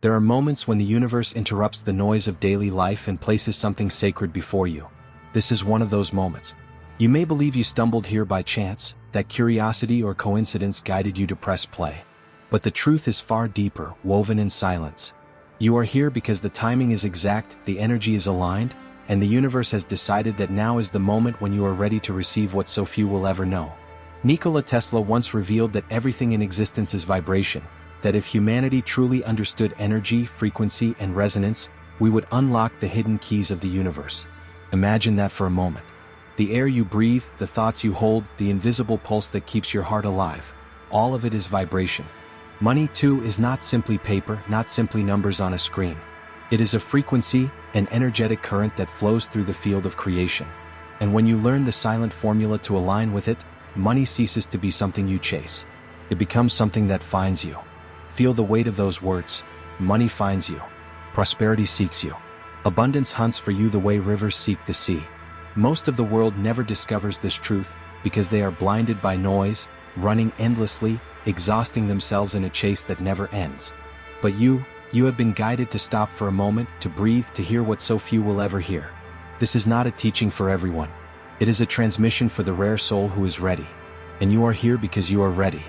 There are moments when the universe interrupts the noise of daily life and places something sacred before you. This is one of those moments. You may believe you stumbled here by chance, that curiosity or coincidence guided you to press play. But the truth is far deeper, woven in silence. You are here because the timing is exact, the energy is aligned, and the universe has decided that now is the moment when you are ready to receive what so few will ever know. Nikola Tesla once revealed that everything in existence is vibration, that if humanity truly understood energy, frequency, and resonance, we would unlock the hidden keys of the universe. Imagine that for a moment. The air you breathe, the thoughts you hold, the invisible pulse that keeps your heart alive. All of it is vibration. Money, too, is not simply paper, not simply numbers on a screen. It is a frequency, an energetic current that flows through the field of creation. And when you learn the silent formula to align with it, money ceases to be something you chase. It becomes something that finds you. Feel the weight of those words. Money finds you. Prosperity seeks you. Abundance hunts for you the way rivers seek the sea. Most of the world never discovers this truth because they are blinded by noise, running endlessly, exhausting themselves in a chase that never ends. But you have been guided to stop for a moment, to breathe, to hear what so few will ever hear. This is not a teaching for everyone. It is a transmission for the rare soul who is ready. And you are here because you are ready.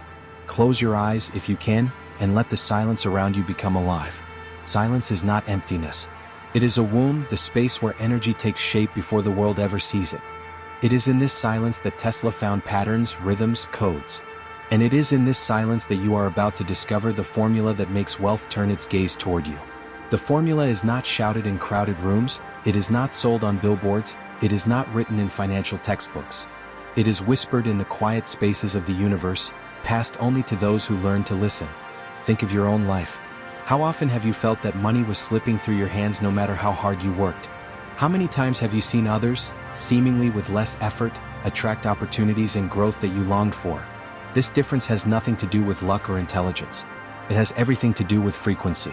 Close your eyes if you can, and let the silence around you become alive. Silence is not emptiness. It is a womb, the space where energy takes shape before the world ever sees it. It is in this silence that Tesla found patterns, rhythms, codes. And it is in this silence that you are about to discover the formula that makes wealth turn its gaze toward you. The formula is not shouted in crowded rooms, it is not sold on billboards, it is not written in financial textbooks. It is whispered in the quiet spaces of the universe, passed only to those who learn to listen. Think of your own life. How often have you felt that money was slipping through your hands no matter how hard you worked? How many times have you seen others, seemingly with less effort, attract opportunities and growth that you longed for? This difference has nothing to do with luck or intelligence. It has everything to do with frequency.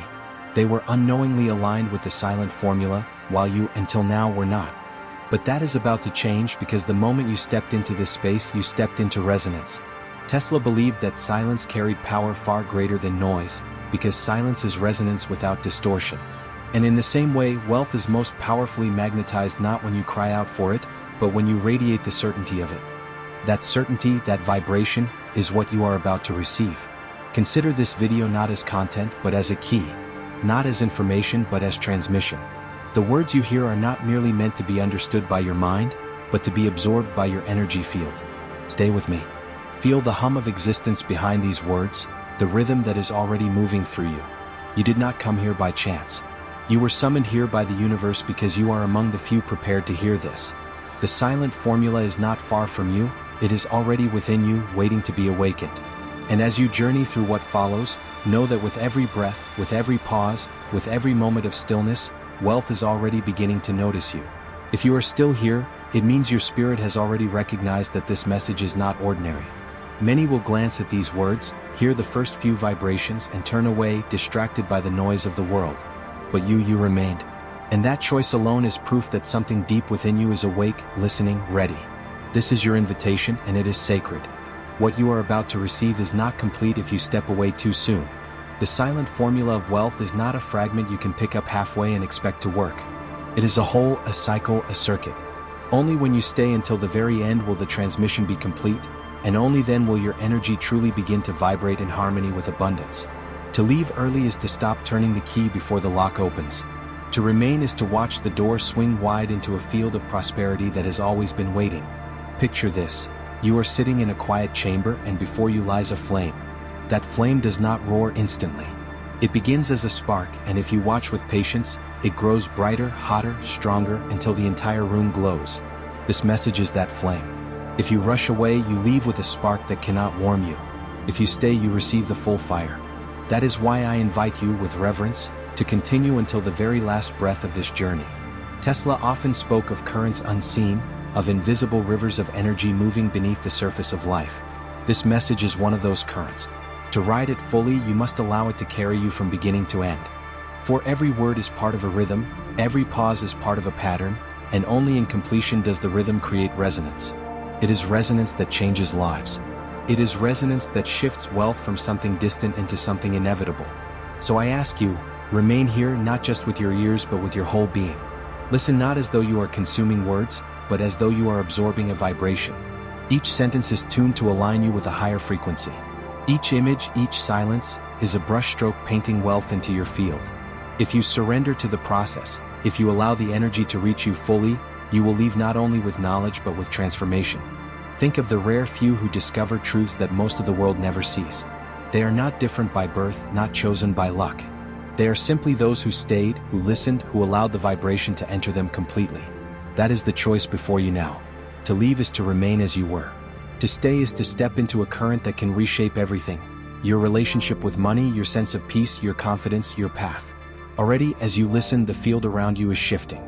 They were unknowingly aligned with the silent formula, while you, until now, were not. But that is about to change because the moment you stepped into this space, you stepped into resonance. Tesla believed that silence carried power far greater than noise, because silence is resonance without distortion. And in the same way, wealth is most powerfully magnetized not when you cry out for it, but when you radiate the certainty of it. That certainty, that vibration, is what you are about to receive. Consider this video not as content, but as a key. Not as information, but as transmission. The words you hear are not merely meant to be understood by your mind, but to be absorbed by your energy field. Stay with me. Feel the hum of existence behind these words, the rhythm that is already moving through you. You did not come here by chance. You were summoned here by the universe because you are among the few prepared to hear this. The silent formula is not far from you, it is already within you, waiting to be awakened. And as you journey through what follows, know that with every breath, with every pause, with every moment of stillness, wealth is already beginning to notice you. If you are still here, it means your spirit has already recognized that this message is not ordinary. Many will glance at these words, hear the first few vibrations, and turn away, distracted by the noise of the world. But you remained. And that choice alone is proof that something deep within you is awake, listening, ready. This is your invitation, and it is sacred. What you are about to receive is not complete if you step away too soon. The silent formula of wealth is not a fragment you can pick up halfway and expect to work. It is a whole, a cycle, a circuit. Only when you stay until the very end will the transmission be complete, and only then will your energy truly begin to vibrate in harmony with abundance. To leave early is to stop turning the key before the lock opens. To remain is to watch the door swing wide into a field of prosperity that has always been waiting. Picture this. You are sitting in a quiet chamber and before you lies a flame. That flame does not roar instantly. It begins as a spark, and if you watch with patience, it grows brighter, hotter, stronger, until the entire room glows. This message is that flame. If you rush away, you leave with a spark that cannot warm you. If you stay, you receive the full fire. That is why I invite you, with reverence, to continue until the very last breath of this journey. Tesla often spoke of currents unseen, of invisible rivers of energy moving beneath the surface of life. This message is one of those currents. To ride it fully, you must allow it to carry you from beginning to end. For every word is part of a rhythm, every pause is part of a pattern, and only in completion does the rhythm create resonance. It is resonance that changes lives. It is resonance that shifts wealth from something distant into something inevitable. So I ask you, Remain here not just with your ears but with your whole being. Listen not as though you are consuming words, but as though you are absorbing a vibration. Each sentence is tuned to align you with a higher frequency. Each image, each silence, is a brushstroke painting wealth into your field. If you surrender to the process, if you allow the energy to reach you fully, you will leave not only with knowledge but with transformation. Think of the rare few who discover truths that most of the world never sees. They are not different by birth, not chosen by luck. They are simply those who stayed, who listened, who allowed the vibration to enter them completely. That is the choice before you now. To leave is to remain as you were. To stay is to step into a current that can reshape everything. Your relationship with money, your sense of peace, your confidence, your path. Already, as you listen, the field around you is shifting.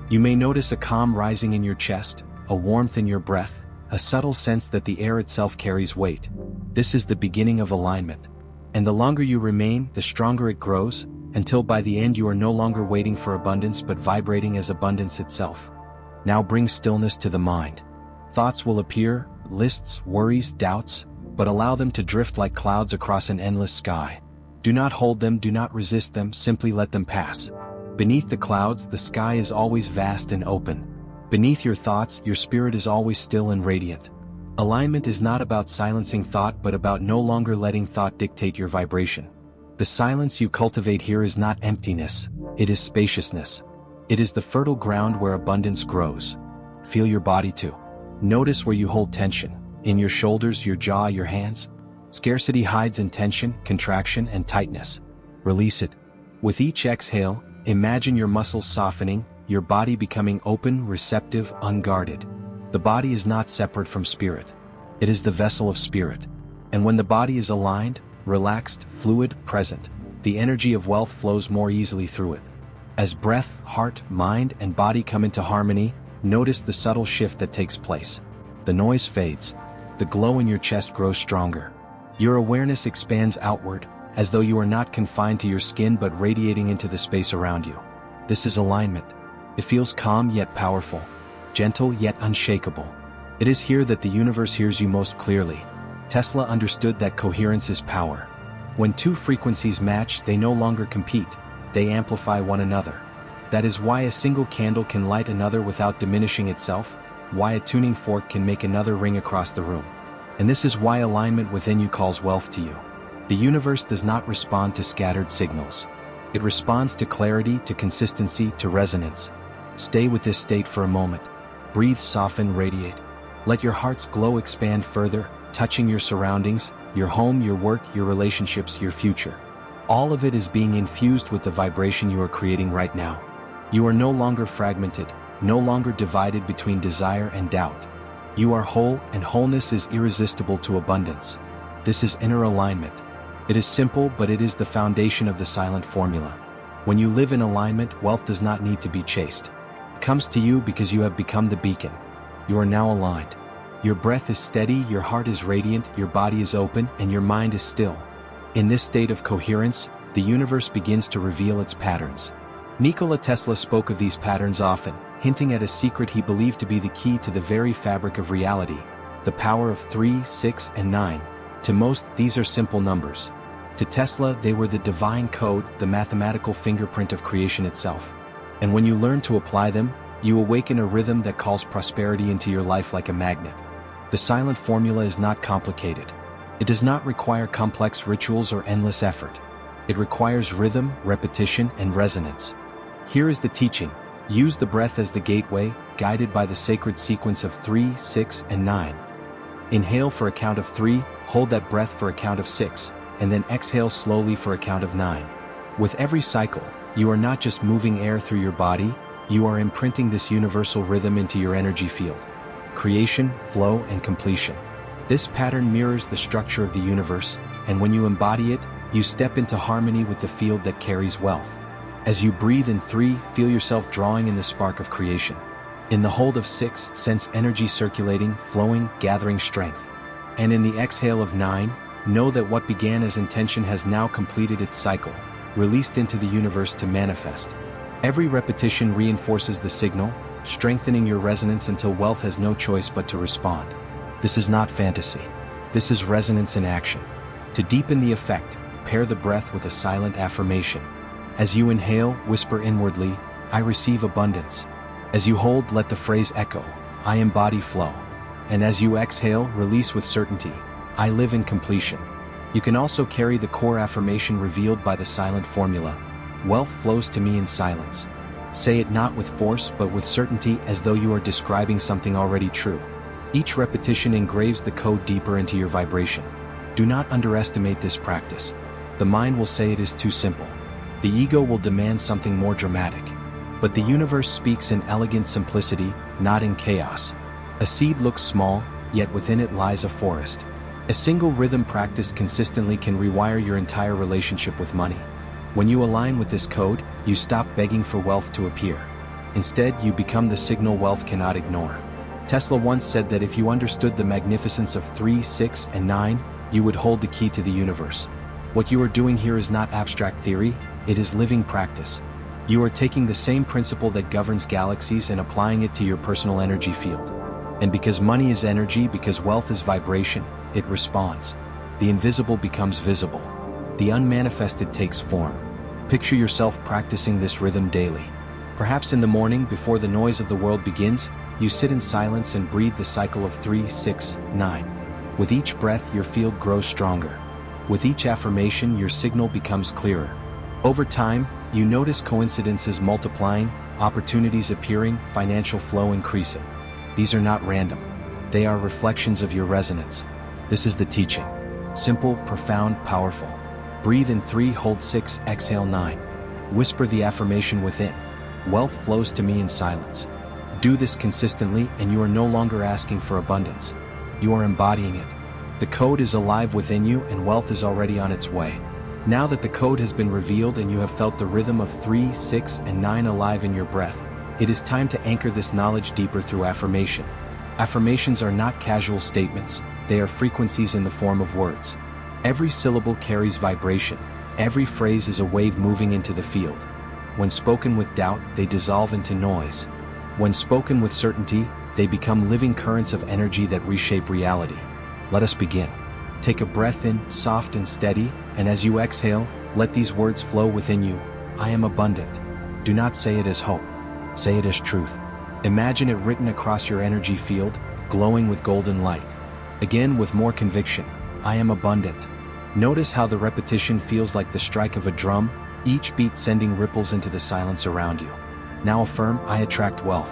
You may notice a calm rising in your chest, a warmth in your breath, a subtle sense that the air itself carries weight. This is the beginning of alignment. And the longer you remain, the stronger it grows, until by the end you are no longer waiting for abundance but vibrating as abundance itself. Now bring stillness to the mind. Thoughts will appear, lists, worries, doubts, but allow them to drift like clouds across an endless sky. Do not hold them, do not resist them, simply let them pass. Beneath the clouds, the sky is always vast and open. Beneath your thoughts, your spirit is always still and radiant. Alignment is not about silencing thought but about no longer letting thought dictate your vibration. The silence you cultivate here is not emptiness, it is spaciousness. It is the fertile ground where abundance grows. Feel your body too. Notice where you hold tension, in your shoulders, your jaw, your hands. Scarcity hides in tension, contraction, and tightness. Release it. With each exhale, imagine your muscles softening, your body becoming open, receptive, unguarded. The body is not separate from spirit. It is the vessel of spirit. And when the body is aligned, relaxed, fluid, present, the energy of wealth flows more easily through it. As breath, heart, mind, and body come into harmony, notice the subtle shift that takes place. The noise fades. The glow in your chest grows stronger. Your awareness expands outward, as though you are not confined to your skin but radiating into the space around you. This is alignment. It feels calm yet powerful, gentle yet unshakable. It is here that the universe hears you most clearly. Tesla understood that coherence is power. When two frequencies match, they no longer compete, they amplify one another. That is why a single candle can light another without diminishing itself, why a tuning fork can make another ring across the room. And this is why alignment within you calls wealth to you. The universe does not respond to scattered signals. It responds to clarity, to consistency, to resonance. Stay with this state for a moment. Breathe, soften, radiate. Let your heart's glow expand further, touching your surroundings, your home, your work, your relationships, your future. All of it is being infused with the vibration you are creating right now. You are no longer fragmented, no longer divided between desire and doubt. You are whole, and wholeness is irresistible to abundance. This is inner alignment. It is simple, but it is the foundation of the silent formula. When you live in alignment, wealth does not need to be chased. It comes to you because you have become the beacon. You are now aligned. Your breath is steady, your heart is radiant, your body is open, and your mind is still. In this state of coherence, the universe begins to reveal its patterns. Nikola Tesla spoke of these patterns often, hinting at a secret he believed to be the key to the very fabric of reality, the power of 3, 6, and 9. To most, these are simple numbers. To Tesla, they were the divine code, the mathematical fingerprint of creation itself. And when you learn to apply them, you awaken a rhythm that calls prosperity into your life like a magnet. The silent formula is not complicated. It does not require complex rituals or endless effort. It requires rhythm, repetition, and resonance. Here is the teaching. Use the breath as the gateway, guided by the sacred sequence of 3, 6, and 9. Inhale for a count of 3, hold that breath for a count of 6, and then exhale slowly for a count of 9. With every cycle, you are not just moving air through your body, you are imprinting this universal rhythm into your energy field. Creation, flow, and completion. This pattern mirrors the structure of the universe, and when you embody it, you step into harmony with the field that carries wealth. As you breathe in 3, feel yourself drawing in the spark of creation. In the hold of 6, sense energy circulating, flowing, gathering strength. And in the exhale of 9, know that what began as intention has now completed its cycle, released into the universe to manifest. Every repetition reinforces the signal, strengthening your resonance until wealth has no choice but to respond. This is not fantasy. This is resonance in action. To deepen the effect, pair the breath with a silent affirmation. As you inhale, whisper inwardly, I receive abundance. As you hold, let the phrase echo, I embody flow. And as you exhale, release with certainty, I live in completion. You can also carry the core affirmation revealed by the silent formula, wealth flows to me in silence. Say it not with force but with certainty, as though you are describing something already true. Each repetition engraves the code deeper into your vibration. Do not underestimate this practice. The mind will say it is too simple. The ego will demand something more dramatic. But the universe speaks in elegant simplicity, not in chaos. A seed looks small, yet within it lies a forest. A single rhythm practiced consistently can rewire your entire relationship with money. When you align with this code, you stop begging for wealth to appear. Instead, you become the signal wealth cannot ignore. Tesla once said that if you understood the magnificence of 3, 6, and 9, you would hold the key to the universe. What you are doing here is not abstract theory, it is living practice. You are taking the same principle that governs galaxies and applying it to your personal energy field. And because money is energy, because wealth is vibration, it responds. The invisible becomes visible. The unmanifested takes form. Picture yourself practicing this rhythm daily. Perhaps in the morning, before the noise of the world begins, you sit in silence and breathe the cycle of 3, 6, 9. With each breath, your field grows stronger. With each affirmation, your signal becomes clearer. Over time, you notice coincidences multiplying, opportunities appearing, financial flow increasing. These are not random. They are reflections of your resonance. This is the teaching. Simple, profound, powerful. Breathe in 3, hold 6, exhale 9. Whisper the affirmation within. Wealth flows to me in silence. Do this consistently and you are no longer asking for abundance. You are embodying it. The code is alive within you and wealth is already on its way. Now that the code has been revealed and you have felt the rhythm of 3, 6, and 9 alive in your breath, it is time to anchor this knowledge deeper through affirmation. Affirmations are not casual statements, they are frequencies in the form of words. Every syllable carries vibration, every phrase is a wave moving into the field. When spoken with doubt, they dissolve into noise. When spoken with certainty, they become living currents of energy that reshape reality. Let us begin. Take a breath in, soft and steady, and as you exhale, let these words flow within you. I am abundant. Do not say it as hope. Say it as truth. Imagine it written across your energy field, glowing with golden light. Again, with more conviction. I am abundant. Notice how the repetition feels like the strike of a drum, each beat sending ripples into the silence around you. Now affirm, I attract wealth.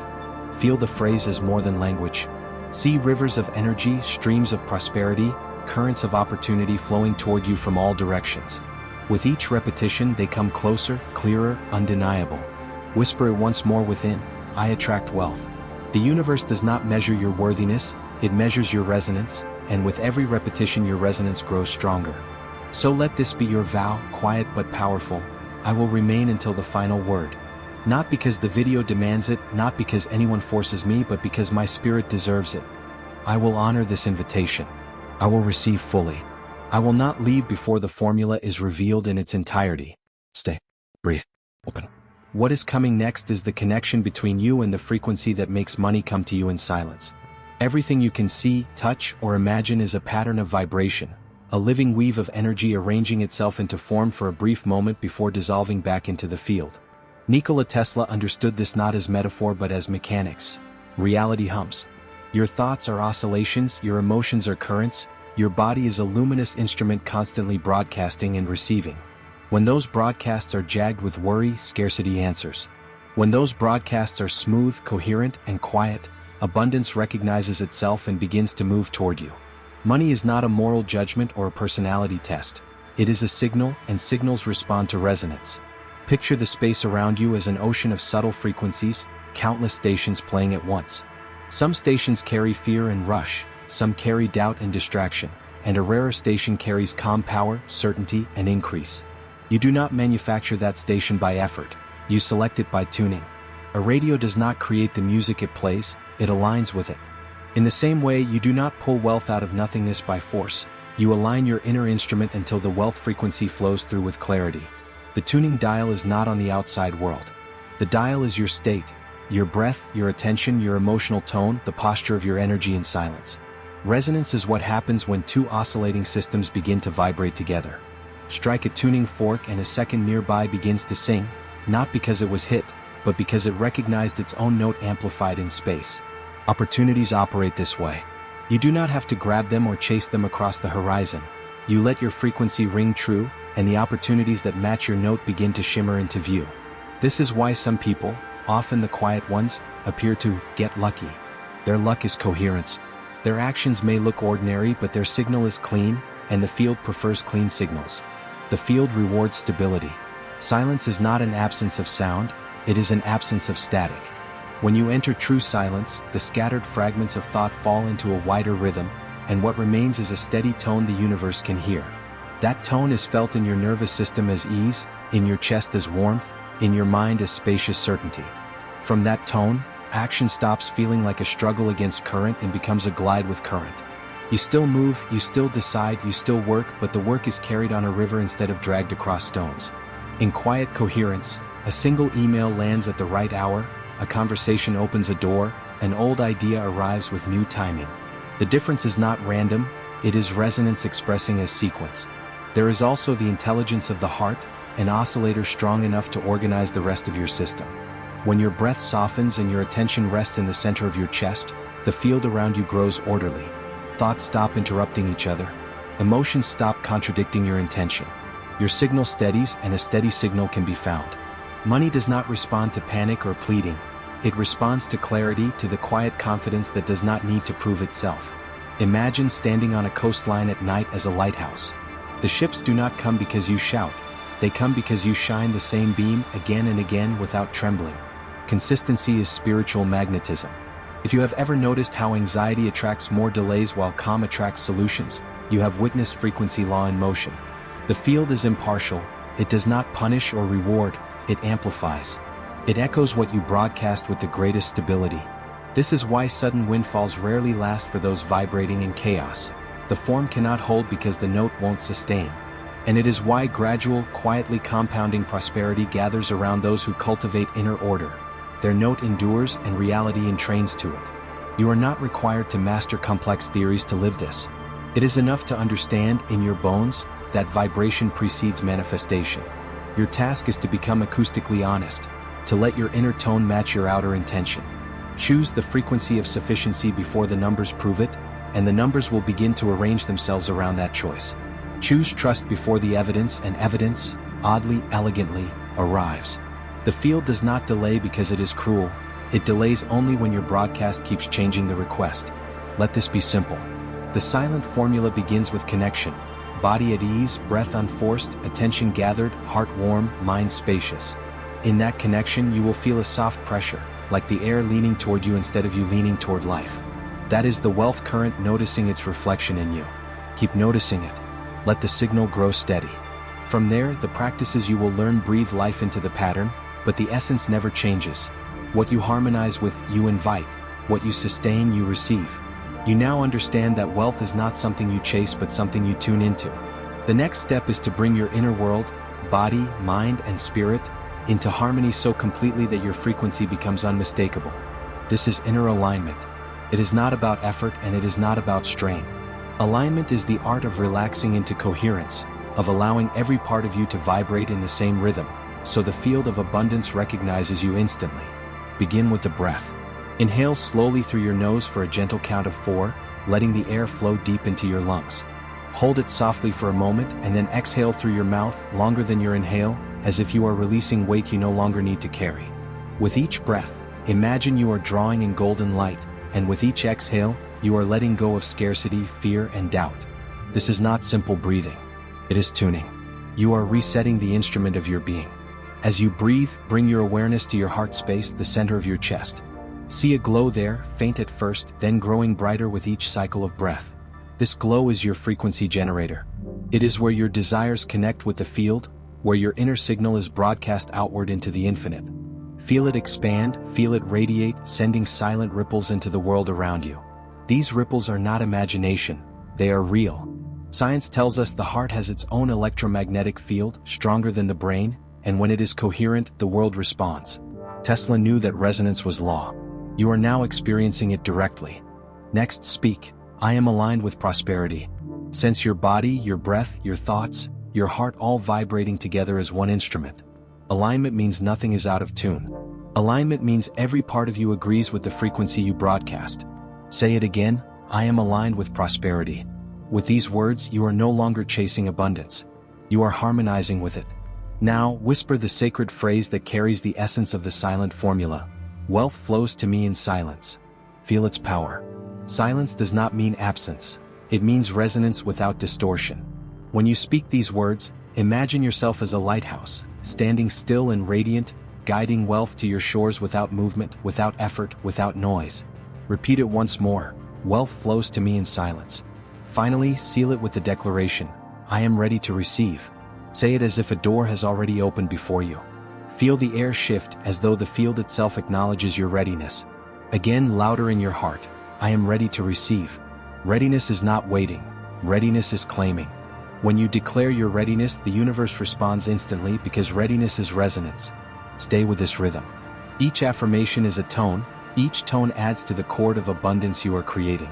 Feel the phrase as more than language. See rivers of energy, streams of prosperity, currents of opportunity flowing toward you from all directions. With each repetition, they come closer, clearer, undeniable. Whisper it once more within, I attract wealth. The universe does not measure your worthiness, it measures your resonance, and with every repetition your resonance grows stronger. So let this be your vow, quiet but powerful. I will remain until the final word. Not because the video demands it, not because anyone forces me, but because my spirit deserves it. I will honor this invitation. I will receive fully. I will not leave before the formula is revealed in its entirety. Stay. Breathe. Open. What is coming next is the connection between you and the frequency that makes money come to you in silence. Everything you can see, touch, or imagine is a pattern of vibration, a living weave of energy arranging itself into form for a brief moment before dissolving back into the field. Nikola Tesla understood this not as metaphor but as mechanics. Reality hums. Your thoughts are oscillations, your emotions are currents, your body is a luminous instrument constantly broadcasting and receiving. When those broadcasts are jagged with worry, scarcity answers. When those broadcasts are smooth, coherent, and quiet, abundance recognizes itself and begins to move toward you. Money is not a moral judgment or a personality test. It is a signal, and signals respond to resonance. Picture the space around you as an ocean of subtle frequencies, countless stations playing at once. Some stations carry fear and rush, some carry doubt and distraction, and a rarer station carries calm power, certainty, and increase. You do not manufacture that station by effort, you select it by tuning. A radio does not create the music it plays, it aligns with it. In the same way, you do not pull wealth out of nothingness by force, you align your inner instrument until the wealth frequency flows through with clarity. The tuning dial is not on the outside world. The dial is your state, your breath, your attention, your emotional tone, the posture of your energy in silence. Resonance is what happens when two oscillating systems begin to vibrate together. Strike a tuning fork and a second nearby begins to sing, not because it was hit, but because it recognized its own note amplified in space. Opportunities operate this way. You do not have to grab them or chase them across the horizon. You let your frequency ring true, and the opportunities that match your note begin to shimmer into view. This is why some people, often the quiet ones, appear to get lucky. Their luck is coherence. Their actions may look ordinary, but their signal is clean, and the field prefers clean signals. The field rewards stability. Silence is not an absence of sound, it is an absence of static. When you enter true silence, the scattered fragments of thought fall into a wider rhythm, and what remains is a steady tone the universe can hear. That tone is felt in your nervous system as ease, in your chest as warmth, in your mind as spacious certainty. From that tone, action stops feeling like a struggle against current and becomes a glide with current. You still move, you still decide, you still work, but the work is carried on a river instead of dragged across stones. In quiet coherence, a single email lands at the right hour, a conversation opens a door, an old idea arrives with new timing. The difference is not random, it is resonance expressing as sequence. There is also the intelligence of the heart, an oscillator strong enough to organize the rest of your system. When your breath softens and your attention rests in the center of your chest, the field around you grows orderly. Thoughts stop interrupting each other. Emotions stop contradicting your intention. Your signal steadies, and a steady signal can be found. Money does not respond to panic or pleading. It responds to clarity, to the quiet confidence that does not need to prove itself. Imagine standing on a coastline at night as a lighthouse. The ships do not come because you shout. They come because you shine the same beam again and again without trembling. Consistency is spiritual magnetism. If you have ever noticed how anxiety attracts more delays while calm attracts solutions, you have witnessed frequency law in motion. The field is impartial. It does not punish or reward, it amplifies. It echoes what you broadcast with the greatest stability. This is why sudden windfalls rarely last for those vibrating in chaos. The form cannot hold because the note won't sustain. And it is why gradual, quietly compounding prosperity gathers around those who cultivate inner order. Their note endures and reality entrains to it. You are not required to master complex theories to live this. It is enough to understand, in your bones, that vibration precedes manifestation. Your task is to become acoustically honest, to let your inner tone match your outer intention. Choose the frequency of sufficiency before the numbers prove it, and the numbers will begin to arrange themselves around that choice. Choose trust before the evidence, and evidence, oddly, elegantly, arrives. The field does not delay because it is cruel. It delays only when your broadcast keeps changing the request. Let this be simple. The silent formula begins with connection. Body at ease, breath unforced, attention gathered, heart warm, mind spacious. In that connection you will feel a soft pressure, like the air leaning toward you instead of you leaning toward life. That is the wealth current noticing its reflection in you. Keep noticing it. Let the signal grow steady. From there, the practices you will learn breathe life into the pattern, but the essence never changes. What you harmonize with, you invite. What you sustain, you receive. You now understand that wealth is not something you chase but something you tune into. The next step is to bring your inner world, body, mind, and spirit, into harmony so completely that your frequency becomes unmistakable. This is inner alignment. It is not about effort and it is not about strain. Alignment is the art of relaxing into coherence, of allowing every part of you to vibrate in the same rhythm, so the field of abundance recognizes you instantly. Begin with the breath. Inhale slowly through your nose for a gentle count of 4, letting the air flow deep into your lungs. Hold it softly for a moment and then exhale through your mouth longer than your inhale, as if you are releasing weight you no longer need to carry. With each breath, imagine you are drawing in golden light, and with each exhale, you are letting go of scarcity, fear, and doubt. This is not simple breathing. It is tuning. You are resetting the instrument of your being. As you breathe, bring your awareness to your heart space, the center of your chest. See a glow there, faint at first, then growing brighter with each cycle of breath. This glow is your frequency generator. It is where your desires connect with the field, where your inner signal is broadcast outward into the infinite. Feel it expand, feel it radiate, sending silent ripples into the world around you. These ripples are not imagination, they are real. Science tells us the heart has its own electromagnetic field, stronger than the brain, and when it is coherent, the world responds. Tesla knew that resonance was law. You are now experiencing it directly. Next, speak. I am aligned with prosperity. Sense your body, your breath, your thoughts. your heart all vibrating together as one instrument. Alignment means nothing is out of tune. Alignment means every part of you agrees with the frequency you broadcast. Say it again, I am aligned with prosperity. With these words, you are no longer chasing abundance. You are harmonizing with it. Now, whisper the sacred phrase that carries the essence of the silent formula. Wealth flows to me in silence. Feel its power. Silence does not mean absence. It means resonance without distortion. When you speak these words, imagine yourself as a lighthouse, standing still and radiant, guiding wealth to your shores without movement, without effort, without noise. Repeat it once more. Wealth flows to me in silence. Finally, seal it with the declaration, I am ready to receive. Say it as if a door has already opened before you. Feel the air shift as though the field itself acknowledges your readiness. Again, louder in your heart, I am ready to receive. Readiness is not waiting. Readiness is claiming. When you declare your readiness, the universe responds instantly because readiness is resonance. Stay with this rhythm. Each affirmation is a tone. Each tone adds to the chord of abundance you are creating.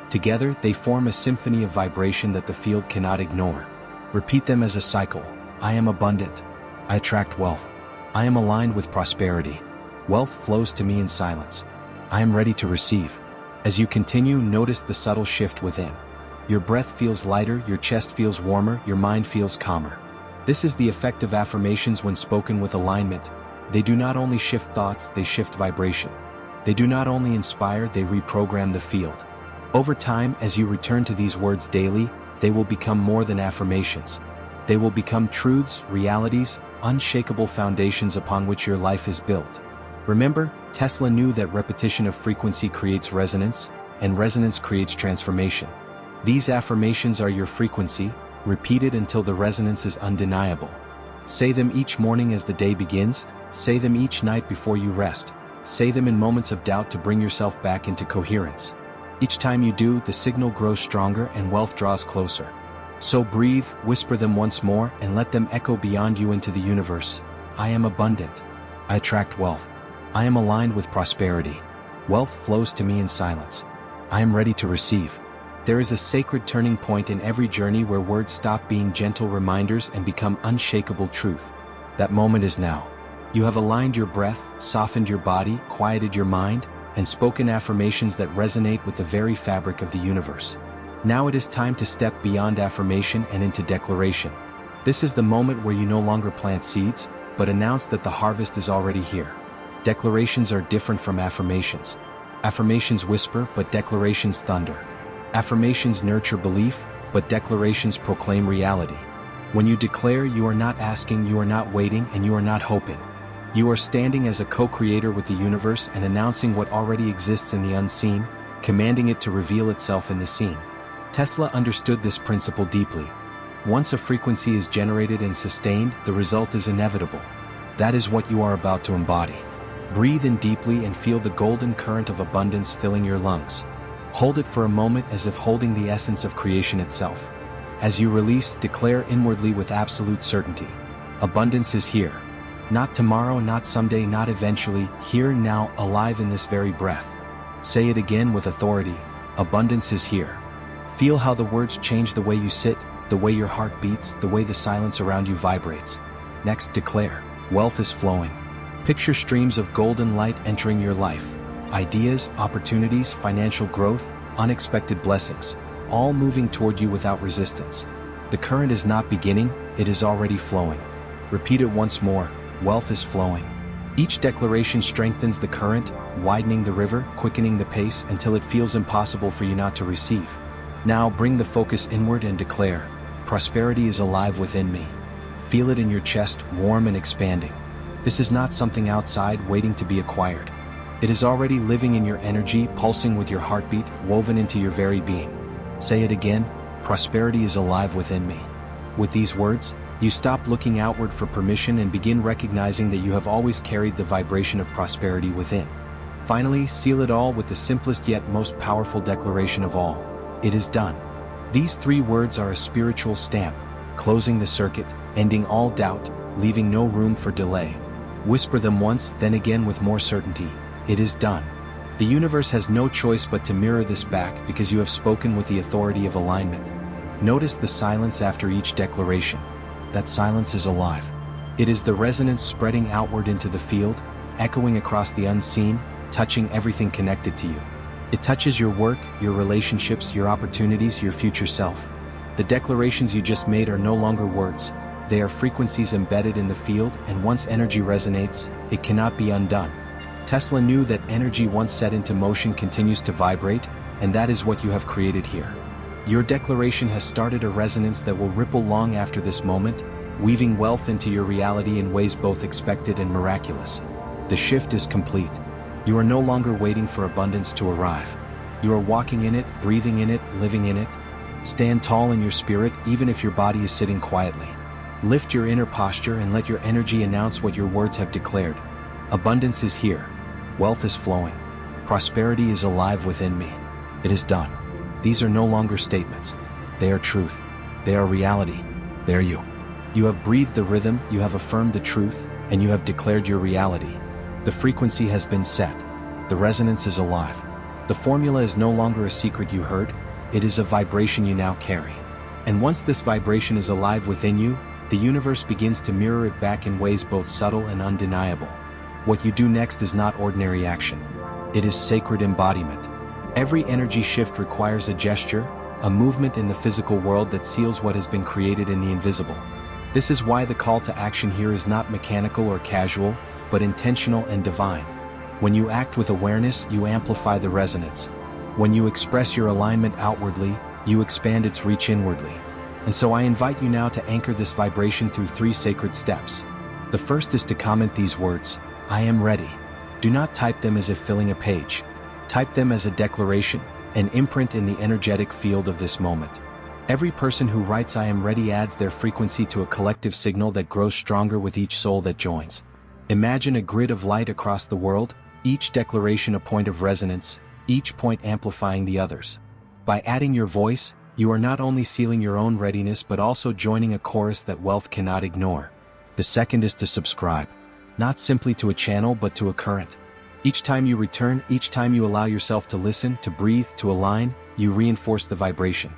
Together, they form a symphony of vibration that the field cannot ignore. Repeat them as a cycle. I am abundant. I attract wealth. I am aligned with prosperity. Wealth flows to me in silence. I am ready to receive. As you continue, notice the subtle shift within. Your breath feels lighter, your chest feels warmer, your mind feels calmer. This is the effect of affirmations when spoken with alignment. They do not only shift thoughts, they shift vibration. They do not only inspire, they reprogram the field. Over time, as you return to these words daily, they will become more than affirmations. They will become truths, realities, unshakable foundations upon which your life is built. Remember, Tesla knew that repetition of frequency creates resonance, and resonance creates transformation. These affirmations are your frequency, repeated until the resonance is undeniable. Say them each morning as the day begins, say them each night before you rest, say them in moments of doubt to bring yourself back into coherence. Each time you do, the signal grows stronger and wealth draws closer. So breathe, whisper them once more, and let them echo beyond you into the universe. I am abundant. I attract wealth. I am aligned with prosperity. Wealth flows to me in silence. I am ready to receive. There is a sacred turning point in every journey where words stop being gentle reminders and become unshakable truth. That moment is now. You have aligned your breath, softened your body, quieted your mind, and spoken affirmations that resonate with the very fabric of the universe. Now it is time to step beyond affirmation and into declaration. This is the moment where you no longer plant seeds, but announce that the harvest is already here. Declarations are different from affirmations. Affirmations whisper, but declarations thunder. Affirmations nurture belief, but declarations proclaim reality. When you declare, you are not asking, you are not waiting, and you are not hoping. You are standing as a co-creator with the universe and announcing what already exists in the unseen, commanding it to reveal itself in the seen. Tesla understood this principle deeply. Once a frequency is generated and sustained, the result is inevitable. That is what you are about to embody. Breathe in deeply and feel the golden current of abundance filling your lungs. Hold it for a moment as if holding the essence of creation itself. As you release, declare inwardly with absolute certainty. Abundance is here. Not tomorrow, not someday, not eventually, here now, alive in this very breath. Say it again with authority. Abundance is here. Feel how the words change the way you sit, the way your heart beats, the way the silence around you vibrates. Next, declare. Wealth is flowing. Picture streams of golden light entering your life. Ideas, opportunities, financial growth, unexpected blessings, all moving toward you without resistance. The current is not beginning, it is already flowing. Repeat it once more. Wealth is flowing. Each declaration strengthens the current, widening the river, quickening the pace until it feels impossible for you not to receive. Now bring the focus inward and declare, prosperity is alive within me. Feel it in your chest, warm and expanding. This is not something outside waiting to be acquired. It is already living in your energy, pulsing with your heartbeat, woven into your very being. Say it again, prosperity is alive within me. With these words, you stop looking outward for permission and begin recognizing that you have always carried the vibration of prosperity within. Finally, seal it all with the simplest yet most powerful declaration of all. It is done. These 3 words are a spiritual stamp, closing the circuit, ending all doubt, leaving no room for delay. Whisper them once, then again with more certainty. It is done. The universe has no choice but to mirror this back because you have spoken with the authority of alignment. Notice the silence after each declaration. that silence is alive. It is the resonance spreading outward into the field, echoing across the unseen, touching everything connected to you. It touches your work, your relationships, your opportunities, your future self. The declarations you just made are no longer words. They are frequencies embedded in the field, and once energy resonates, it cannot be undone. Tesla knew that energy once set into motion continues to vibrate, and that is what you have created here. Your declaration has started a resonance that will ripple long after this moment, weaving wealth into your reality in ways both expected and miraculous. The shift is complete. You are no longer waiting for abundance to arrive. You are walking in it, breathing in it, living in it. Stand tall in your spirit, even if your body is sitting quietly. Lift your inner posture and let your energy announce what your words have declared. Abundance is here. Wealth is flowing. Prosperity is alive within me. It is done. These are no longer statements. They are truth. They are reality. They are you. You have breathed the rhythm, you have affirmed the truth, and you have declared your reality. The frequency has been set. The resonance is alive. The formula is no longer a secret you heard. It is a vibration you now carry. And once this vibration is alive within you, the universe begins to mirror it back in ways both subtle and undeniable. What you do next is not ordinary action. It is sacred embodiment. Every energy shift requires a gesture, a movement in the physical world that seals what has been created in the invisible. This is why the call to action here is not mechanical or casual, but intentional and divine. When you act with awareness, you amplify the resonance. When you express your alignment outwardly, you expand its reach inwardly. And so I invite you now to anchor this vibration through 3 sacred steps. The first is to comment these words, "I am ready." Do not type them as if filling a page. Type them as a declaration, an imprint in the energetic field of this moment. Every person who writes "I am ready" adds their frequency to a collective signal that grows stronger with each soul that joins. Imagine a grid of light across the world, each declaration a point of resonance, each point amplifying the others. By adding your voice, you are not only sealing your own readiness but also joining a chorus that wealth cannot ignore. The second is to subscribe. Not simply to a channel but to a current. Each time you return, each time you allow yourself to listen, to breathe, to align, you reinforce the vibration.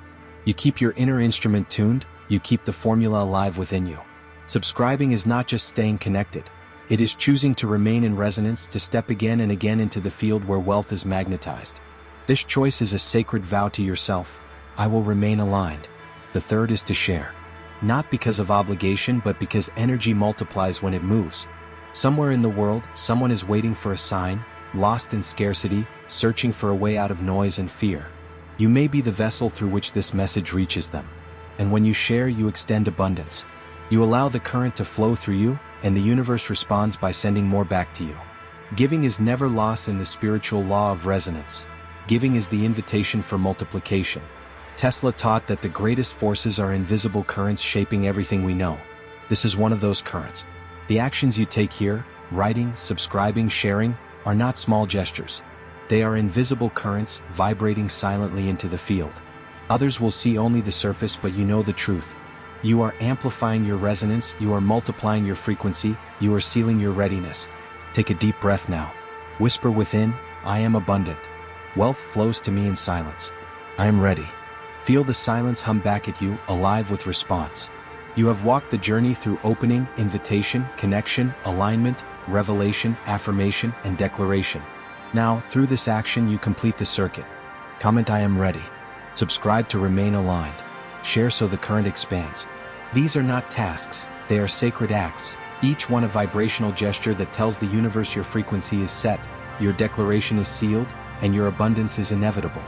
You keep your inner instrument tuned, you keep the formula alive within you. Subscribing is not just staying connected. It is choosing to remain in resonance, to step again and again into the field where wealth is magnetized. This choice is a sacred vow to yourself. I will remain aligned. The third is to share. Not because of obligation but because energy multiplies when it moves. Somewhere in the world, someone is waiting for a sign, lost in scarcity, searching for a way out of noise and fear. You may be the vessel through which this message reaches them. And when you share, you extend abundance. You allow the current to flow through you, and the universe responds by sending more back to you. Giving is never loss in the spiritual law of resonance. Giving is the invitation for multiplication. Tesla taught that the greatest forces are invisible currents shaping everything we know. This is one of those currents. The actions you take here, writing, subscribing, sharing, are not small gestures. They are invisible currents vibrating silently into the field. Others will see only the surface, but you know the truth. You are amplifying your resonance, you are multiplying your frequency, you are sealing your readiness. Take a deep breath now. Whisper within, "I am abundant." Wealth flows to me in silence. I am ready. Feel the silence hum back at you, alive with response. You have walked the journey through opening, invitation, connection, alignment, revelation, affirmation, and declaration. Now, through this action, you complete the circuit. Comment "I am ready." Subscribe to remain aligned. Share so the current expands. These are not tasks, they are sacred acts, each one a vibrational gesture that tells the universe your frequency is set, your declaration is sealed, and your abundance is inevitable.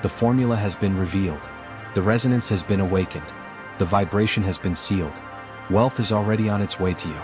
The formula has been revealed. The resonance has been awakened. The vibration has been sealed. Wealth is already on its way to you.